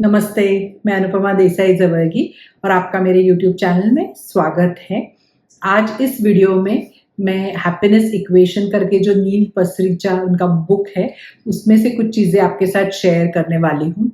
नमस्ते, मैं अनुपमा देसाई जवर्गी और आपका मेरे यूट्यूब चैनल में स्वागत है। आज इस वीडियो में मैं हैप्पीनेस इक्वेशन करके जो नील पसरीचा उनका बुक है, उसमें से कुछ चीज़ें आपके साथ शेयर करने वाली हूँ।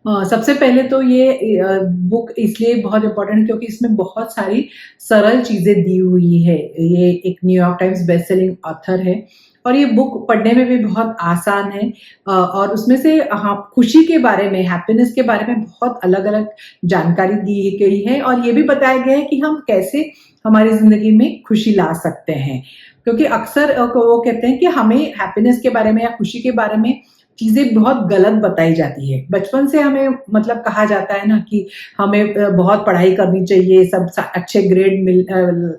सबसे पहले तो ये बुक इसलिए बहुत इम्पोर्टेंट है क्योंकि इसमें बहुत सारी सरल चीज़ें दी हुई है। ये एक New York times best selling author है और ये बुक पढ़ने में भी बहुत आसान है। और उसमें से हाँ, खुशी के बारे में, हैप्पीनेस के बारे में बहुत अलग-अलग जानकारी दी गई है और ये भी बताया गया है कि हम कैसे हमारी ज़िंदगी में खुशी ला सकते हैं। क्योंकि अक्सर वो कहते हैं कि हमें हैप्पीनेस के बारे में या खुशी के बारे में चीज़ें बहुत गलत बताई जाती है। बचपन से हमें मतलब कहा जाता है ना कि हमें बहुत पढ़ाई करनी चाहिए, सब अच्छे ग्रेड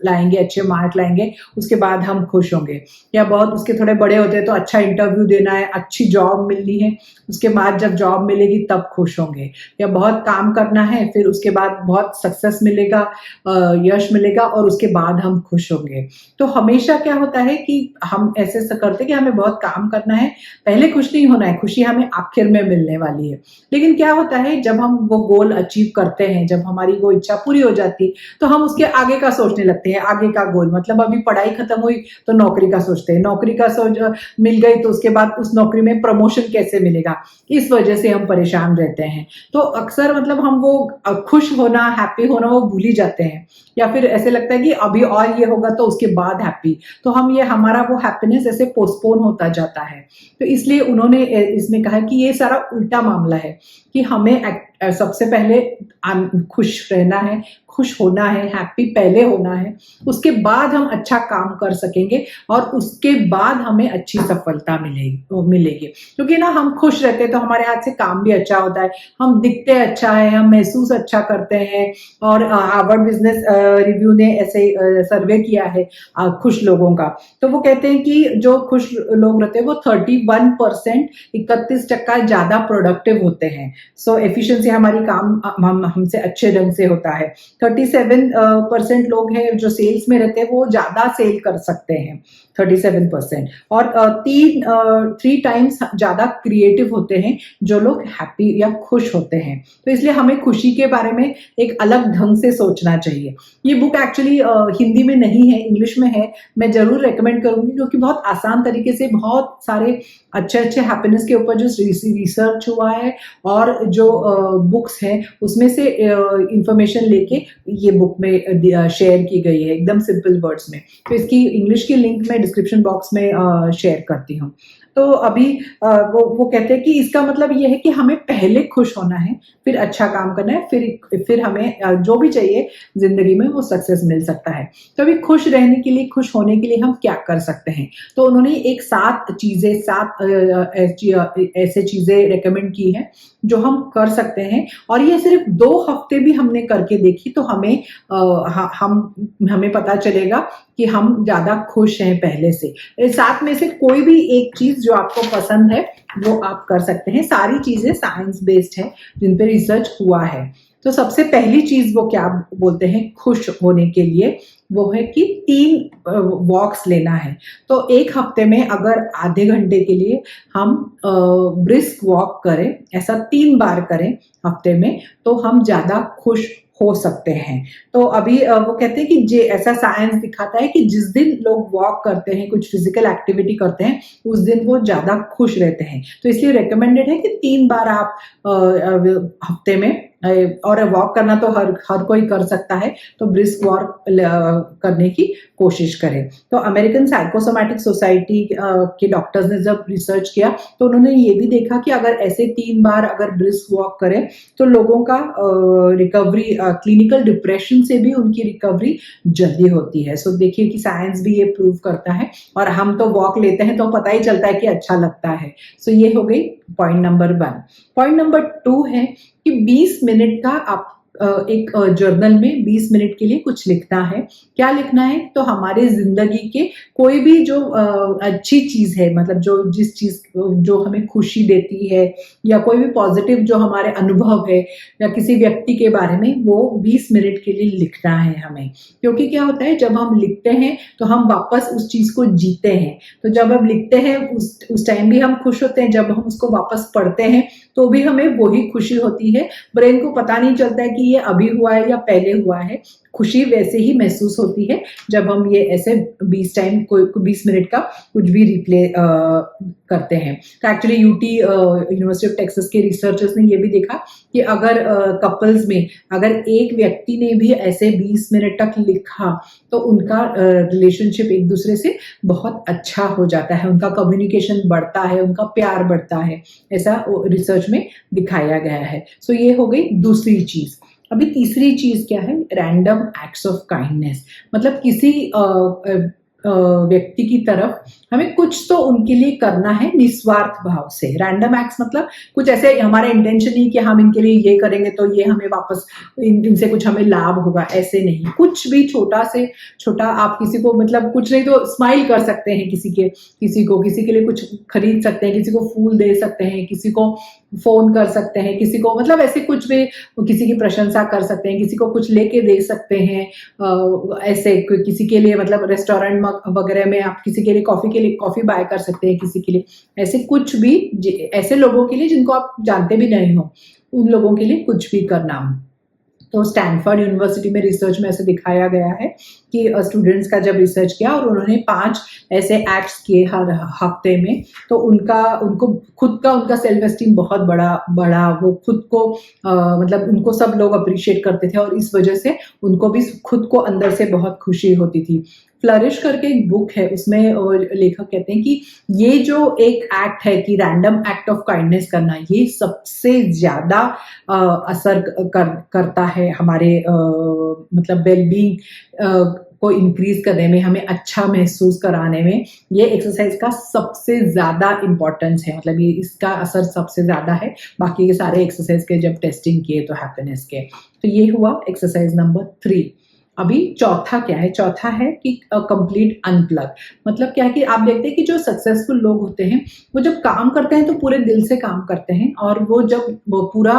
लाएँगे, अच्छे मार्क लाएँगे, उसके बाद हम खुश होंगे। या बहुत उसके थोड़े बड़े होते हैं तो अच्छा इंटरव्यू देना है, अच्छी जॉब मिलनी है, उसके बाद जब जॉब मिलेगी तब खुश होंगे। या बहुत काम करना है, फिर उसके बाद बहुत सक्सेस मिलेगा, यश मिलेगा और उसके बाद हम खुश होंगे। तो हमेशा क्या होता है कि हम ऐसे करते हैं कि हमें बहुत काम करना है, पहले खुश नहीं होना है, खुशी हमें आखिर में मिलने वाली है। लेकिन क्या होता है जब हम वो गोल अचीव करते हैं, जब हमारी वो इच्छा पूरी हो जाती है, तो हम उसके आगे का सोचने लगते हैं, आगे का गोल मतलब अभी पढ़ाई खत्म हुई तो नौकरी का सोचते हैं, नौकरी का सोच मिल गई तो उसके बाद उस नौकरी में प्रमोशन कैसे मिलेगा, इस वजह से हम परेशान रहते हैं। तो अक्सर मतलब हम वो खुश होना, हैप्पी होना वो भूल ही जाते हैं या फिर ऐसे लगता है कि अभी और ये होगा तो उसके बाद हैप्पी, तो हम ये हमारा वो हैप्पीनेस ऐसे पोस्टपोन होता जाता है। तो इसलिए उन्होंने इसमें कहा कि ये सारा उल्टा मामला है कि हमें सबसे पहले खुश रहना है, खुश होना है, हैप्पी पहले होना है, उसके बाद हम अच्छा काम कर सकेंगे और उसके बाद हमें अच्छी सफलता मिलेगी। क्योंकि ना हम खुश रहते हैं तो हमारे हाथ से काम भी अच्छा होता है, हम दिखते अच्छा है, हम महसूस अच्छा करते हैं। और हार्वर्ड बिजनेस रिव्यू ने ऐसे सर्वे किया है खुश लोगों का, तो वो कहते हैं कि जो खुश लोग रहते हैं वो 31%, 31% ज्यादा प्रोडक्टिव होते हैं। सो एफिशिएंसी हमारी काम हमसे अच्छे ढंग से होता है। 37% लोग हैं जो सेल्स में रहते हैं, वो ज्यादा सेल कर सकते हैं, 37%। और 3 टाइम्स ज्यादा क्रिएटिव होते हैं जो लोग हैप्पी या खुश होते हैं। तो इसलिए हमें खुशी के बारे में एक अलग ढंग से सोचना चाहिए। ये बुक एक्चुअली हिंदी में नहीं है, इंग्लिश में है। मैं जरूर रेकमेंड करूंगी क्योंकि बहुत आसान तरीके से बहुत सारे अच्छे अच्छे हैप्पीनेस के ऊपर जो रिसर्च हुआ है और जो बुक्स हैं उसमें से इंफॉर्मेशन लेके ये बुक में शेयर की गई है एकदम सिंपल वर्ड्स में। तो इसकी इंग्लिश की लिंक मैं डिस्क्रिप्शन बॉक्स में शेयर करती हूँ। तो अभी वो कहते हैं कि इसका मतलब ये है कि हमें पहले खुश होना है, फिर अच्छा काम करना है, फिर हमें जो भी चाहिए जिंदगी में वो सक्सेस मिल सकता है। तो अभी खुश रहने के लिए, खुश होने के लिए हम क्या कर सकते हैं? तो उन्होंने एक 7 ऐसे चीजें रेकमेंड की है जो हम कर सकते हैं और ये सिर्फ 2 हफ्ते भी हमने करके देखी तो हमें पता चलेगा कि हम ज्यादा खुश हैं पहले से। 7 में से कोई भी एक चीज जो आपको पसंद है वो आप कर सकते हैं। सारी चीजें साइंस बेस्ड है जिन पे रिसर्च हुआ है। तो सबसे पहली चीज वो क्या बोलते हैं खुश होने के लिए, वो है कि 3 वॉक्स लेना है। तो एक हफ्ते में अगर आधे घंटे के लिए हम ब्रिस्क वॉक करें, ऐसा 3 बार करें हफ्ते में, तो हम ज्यादा खुश हो सकते हैं। तो अभी वो कहते हैं कि ऐसा साइंस दिखाता है कि जिस दिन लोग वॉक करते हैं, कुछ फिजिकल एक्टिविटी करते हैं, उस दिन वो ज्यादा खुश रहते हैं। तो इसलिए रिकमेंडेड है कि 3 बार आप हफ्ते में, और वॉक करना तो हर कोई कर सकता है, तो ब्रिस्क वॉक करने की कोशिश करें। तो अमेरिकन साइकोसोमैटिक सोसाइटी के डॉक्टर्स ने जब रिसर्च किया तो उन्होंने ये भी देखा कि अगर ऐसे 3 बार अगर ब्रिस्क वॉक करें तो लोगों का रिकवरी, क्लिनिकल डिप्रेशन से भी उनकी रिकवरी जल्दी होती है। सो देखिए कि साइंस भी ये प्रूव करता है और हम तो वॉक लेते हैं तो पता ही चलता है कि अच्छा लगता है। सो ये हो गई पॉइंट नंबर 1। पॉइंट नंबर 2 है कि 20 मिनट का आप एक जर्नल में 20 मिनट के लिए कुछ लिखना है। क्या लिखना है? तो हमारे जिंदगी के कोई भी जो अच्छी चीज है, मतलब जो जिस चीज जो हमें खुशी देती है या कोई भी पॉजिटिव जो हमारे अनुभव है या किसी व्यक्ति के बारे में, वो 20 मिनट के लिए लिखना है हमें। क्योंकि क्या होता है, जब हम लिखते हैं तो हम वापस उस चीज को जीते हैं। तो जब हम लिखते हैं उस टाइम भी हम खुश होते हैं, जब हम उसको वापस पढ़ते हैं तो भी हमें वही खुशी होती है। ब्रेन को पता नहीं चलता है कि ये अभी हुआ है या पहले हुआ है। खुशी वैसे ही महसूस होती है जब हम ये ऐसे 20 मिनट का कुछ भी रिप्ले करते हैं। तो actually UT university of Texas के रिसर्चर्स ने ये भी देखा कि अगर कपल्स में अगर एक व्यक्ति ने भी ऐसे 20 मिनट तक लिखा तो उनका रिलेशनशिप एक दूसरे से बहुत अच्छा हो जाता है, उनका कम्युनिकेशन बढ़ता है, उनका प्यार बढ़ता है। ऐसा रिसर्च में दिखाया गया है। सो ये हो गई दूसरी चीज। अभी तीसरी चीज क्या है? Random acts of kindness. मतलब किसी व्यक्ति की तरफ हमें कुछ तो उनके लिए करना है निस्वार्थ भाव से। रैंडम एक्ट्स मतलब कुछ ऐसे हमारा इंटेंशन नहीं कि हम इनके लिए ये करेंगे तो ये हमें वापस इनसे कुछ हमें लाभ होगा, ऐसे नहीं। कुछ भी छोटा से छोटा आप किसी को, मतलब कुछ नहीं तो स्माइल कर सकते हैं किसी के लिए कुछ खरीद सकते हैं, किसी को फूल दे सकते हैं, किसी को फोन कर सकते हैं, किसी को मतलब ऐसे कुछ भी, किसी की प्रशंसा कर सकते हैं, किसी को कुछ लेके दे सकते हैं। ऐसे किसी के लिए मतलब रेस्टोरेंट वगैरह में आप किसी के लिए कॉफी बाय कर सकते हैं किसी के लिए। ऐसे कुछ भी, ऐसे लोगों के लिए जिनको आप जानते भी नहीं हो, उन लोगों के लिए कुछ भी करना। तो स्टैनफोर्ड यूनिवर्सिटी में रिसर्च में ऐसे दिखाया गया है कि स्टूडेंट्स का जब रिसर्च किया और उन्होंने 5 ऐसे एक्ट्स किए हर हफ्ते में, तो उनको खुद का उनका सेल्फ एस्टीम बहुत बड़ा वो खुद को मतलब उनको सब लोग अप्रिशिएट करते थे और इस वजह से उनको भी खुद को अंदर से बहुत खुशी होती थी। फ्लरिश करके एक बुक है, उसमें लेखक कहते हैं कि ये जो एक एक्ट है कि रैंडम एक्ट ऑफ काइंडनेस करना, ये सबसे ज्यादा असर करता है हमारे मतलब वेलबींग को इंक्रीज करने में, हमें अच्छा महसूस कराने में। ये एक्सरसाइज का सबसे ज्यादा इंपॉर्टेंस है, मतलब ये इसका असर सबसे ज्यादा है बाकी के सारे एक्सरसाइज के जब टेस्टिंग किए तो हैप्पीनेस के। तो ये हुआ एक्सरसाइज नंबर 3। अभी चौथा क्या है? चौथा है कि कंप्लीट अनप्लग। मतलब क्या है कि आप देखते हैं कि जो सक्सेसफुल लोग होते हैं वो जब काम करते हैं तो पूरे दिल से काम करते हैं, और वो जब वो पूरा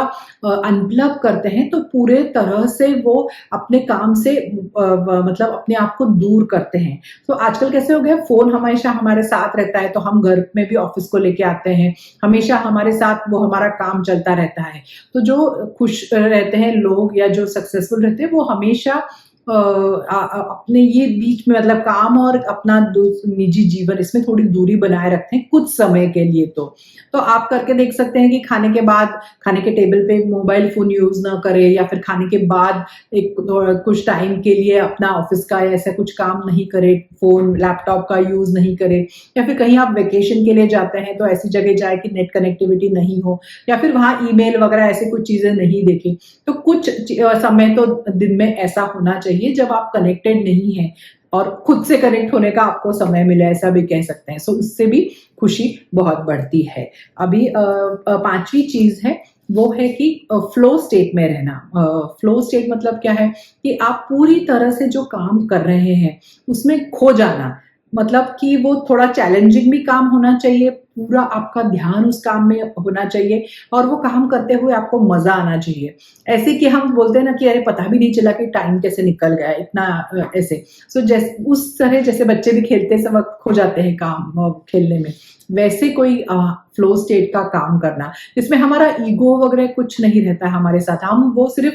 अनप्लग करते हैं तो पूरे तरह से वो अपने काम से मतलब अपने आप को दूर करते हैं। तो आजकल कैसे हो गया, फोन हमेशा हमारे साथ रहता है, तो हम घर में भी ऑफिस को लेके आते हैं, हमेशा हमारे साथ वो हमारा काम चलता रहता है। तो जो खुश रहते हैं लोग या जो सक्सेसफुल रहते हैं वो हमेशा अपने ये बीच में मतलब काम और अपना निजी जीवन, इसमें थोड़ी दूरी बनाए रखते हैं कुछ समय के लिए। तो आप करके देख सकते हैं कि खाने के बाद खाने के टेबल पे मोबाइल फोन यूज ना करें, या फिर खाने के बाद कुछ टाइम के लिए अपना ऑफिस का या ऐसा कुछ काम नहीं करें, फोन लैपटॉप का यूज नहीं करें। या फिर कहीं आप वेकेशन के लिए जाते हैं तो ऐसी जगह जाए कि नेट कनेक्टिविटी नहीं हो, या फिर वहां ईमेल वगैरह ऐसे कुछ चीजें नहीं देखें। तो कुछ समय तो दिन में ऐसा होना चाहिए जब आप कनेक्टेड नहीं हैं और खुद से कनेक्ट होने का आपको समय मिले, ऐसा भी कह सकते हैं। सो उससे भी खुशी बहुत बढ़ती है। अभी 5वीं चीज है वो है कि फ्लो स्टेट में रहना। फ्लो स्टेट मतलब क्या है कि आप पूरी तरह से जो काम कर रहे हैं उसमें खो जाना। मतलब कि वो थोड़ा चैलेंजिंग भी काम होना चाहिए, पूरा आपका ध्यान उस काम में होना चाहिए और वो काम करते हुए आपको मजा आना चाहिए। ऐसे कि हम बोलते हैं ना कि अरे पता भी नहीं चला कि टाइम कैसे निकल गया इतना ऐसे। सो जैसे उस तरह जैसे बच्चे भी खेलते समय खो जाते हैं काम खेलने में, वैसे कोई फ्लो स्टेट का काम करना जिसमें हमारा ईगो वगैरह कुछ नहीं रहता है हमारे साथ, हम वो सिर्फ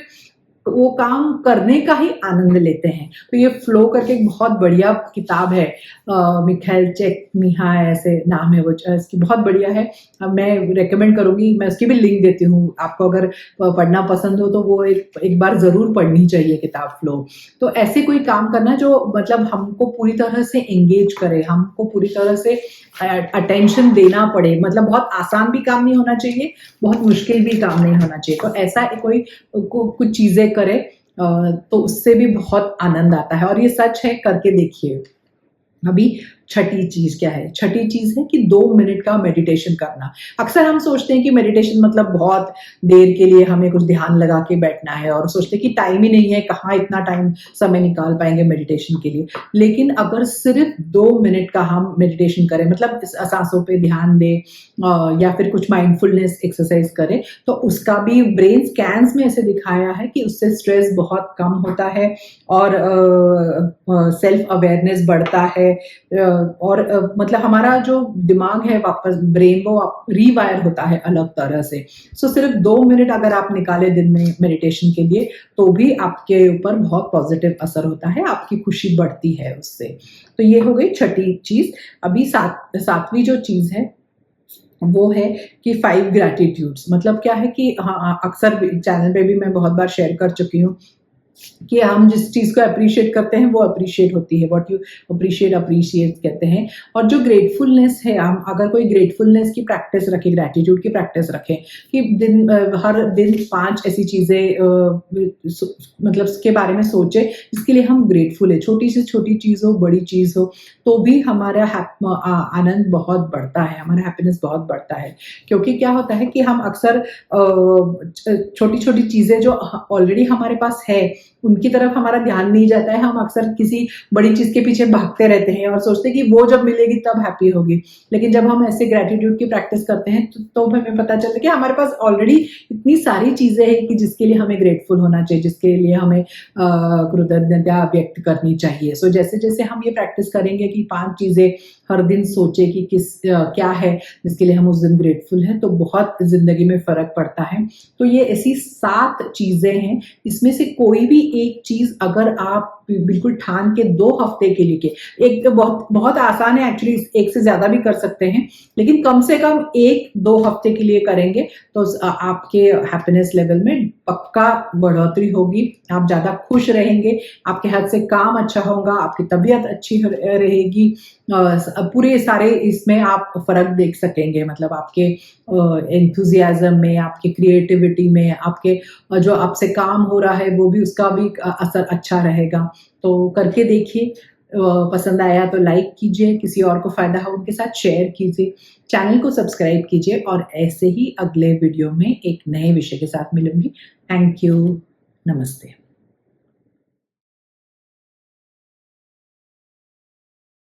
वो काम करने का ही आनंद लेते हैं। तो ये फ्लो करके एक बहुत बढ़िया किताब है, मिखाइल चेकमिहा ऐसे नाम है वो, इसकी बहुत बढ़िया है। मैं रेकमेंड करूंगी, मैं उसकी भी लिंक देती हूँ आपको, अगर पढ़ना पसंद हो तो वो एक बार जरूर पढ़नी चाहिए किताब फ्लो। तो ऐसे कोई काम करना जो मतलब हमको पूरी तरह से एंगेज करे, हमको पूरी तरह से अटेंशन देना पड़े। मतलब बहुत आसान भी काम नहीं होना चाहिए, बहुत मुश्किल भी काम नहीं होना चाहिए। तो ऐसा कोई कुछ चीजें करे तो उससे भी बहुत आनंद आता है, और ये सच है, करके देखिए। अभी छठी चीज क्या है? छठी चीज है कि 2 मिनट का मेडिटेशन करना। अक्सर हम सोचते हैं कि मेडिटेशन मतलब बहुत देर के लिए हमें कुछ ध्यान लगा के बैठना है और सोचते हैं कि टाइम ही नहीं है, कहाँ इतना टाइम समय निकाल पाएंगे मेडिटेशन के लिए। लेकिन अगर सिर्फ 2 मिनट का हम मेडिटेशन करें, मतलब सांसों पे ध्यान दें या फिर कुछ माइंडफुलनेस एक्सरसाइज करें, तो उसका भी ब्रेन स्कैन्स में ऐसे दिखाया है कि उससे स्ट्रेस बहुत कम होता है और सेल्फ अवेयरनेस बढ़ता है और मतलब हमारा जो दिमाग है वापस ब्रेन वो रीवायर होता है अलग तरह से। सो सिर्फ 2 मिनट अगर आप निकाले दिन में मेडिटेशन के लिए तो भी आपके ऊपर बहुत पॉजिटिव असर होता है, आपकी खुशी बढ़ती है उससे। तो ये हो गई छठी चीज। अभी सातवीं जो चीज है वो है कि 5 ग्रैटिट्यूड्स। मतलब क्या है कि हाँ, अक्सर चैनल पे भी मैं बहुत बार शेयर कर चुकी हूँ कि हम जिस चीज को अप्रिशिएट करते हैं वो अप्रिशिएट होती है। व्हाट यू अप्रिशिएट कहते हैं। और जो ग्रेटफुलनेस है, हम अगर कोई ग्रेटफुलनेस की प्रैक्टिस रखें, ग्रैटिट्यूड की प्रैक्टिस रखें कि हर दिन 5 ऐसी चीजें मतलब उसके बारे में सोचे जिसके लिए हम ग्रेटफुल है। छोटी से छोटी चीज हो, बड़ी चीज हो, तो भी हमारा आनंद बहुत बढ़ता है, हमारा हैप्पीनेस बहुत बढ़ता है। क्योंकि क्या होता है कि हम अक्सर छोटी छोटी चीजें जो ऑलरेडी हमारे पास है उनकी तरफ हमारा ध्यान नहीं जाता है। हम अक्सर किसी बड़ी चीज के पीछे भागते रहते हैं और सोचते हैं कि वो जब मिलेगी तब हैप्पी होगी। लेकिन जब हम ऐसे ग्रेटिट्यूड की प्रैक्टिस करते हैं तो हमें पता चलता है कि हमारे पास ऑलरेडी इतनी सारी चीजें हैं कि जिसके लिए हमें ग्रेटफुल होना चाहिए, जिसके लिए हमें कृतज्ञता व्यक्त करनी चाहिए। सो जैसे जैसे हम ये प्रैक्टिस करेंगे कि 5 चीजें हर दिन सोचे कि क्या है जिसके लिए हम उस दिन ग्रेटफुल हैं, तो बहुत जिंदगी में फर्क पड़ता है। तो ये ऐसी 7 चीजें हैं, इसमें से कोई भी एक चीज अगर आप बिल्कुल ठान के 2 हफ्ते के लिए एक तो बहुत बहुत आसान है एक्चुअली, एक से ज्यादा भी कर सकते हैं, लेकिन कम से कम 1-2 हफ्ते के लिए करेंगे तो आपके हैप्पीनेस लेवल में पक्का बढ़ोतरी होगी। आप ज्यादा खुश रहेंगे, आपके हाथ से काम अच्छा होगा, आपकी तबीयत अच्छी रहेगी, पूरे सारे इसमें आप फर्क देख सकेंगे। मतलब आपके एंथुजियाज्म में, आपके क्रिएटिविटी में, आपके जो आपसे काम हो रहा है वो भी, उसका भी असर अच्छा रहेगा। तो करके देखिए, पसंद आया तो लाइक कीजिए, किसी और को फायदा हो उनके साथ शेयर कीजिए, चैनल को सब्सक्राइब कीजिए और ऐसे ही अगले वीडियो में एक नए विषय के साथ मिलूंगी। थैंक यू, नमस्ते।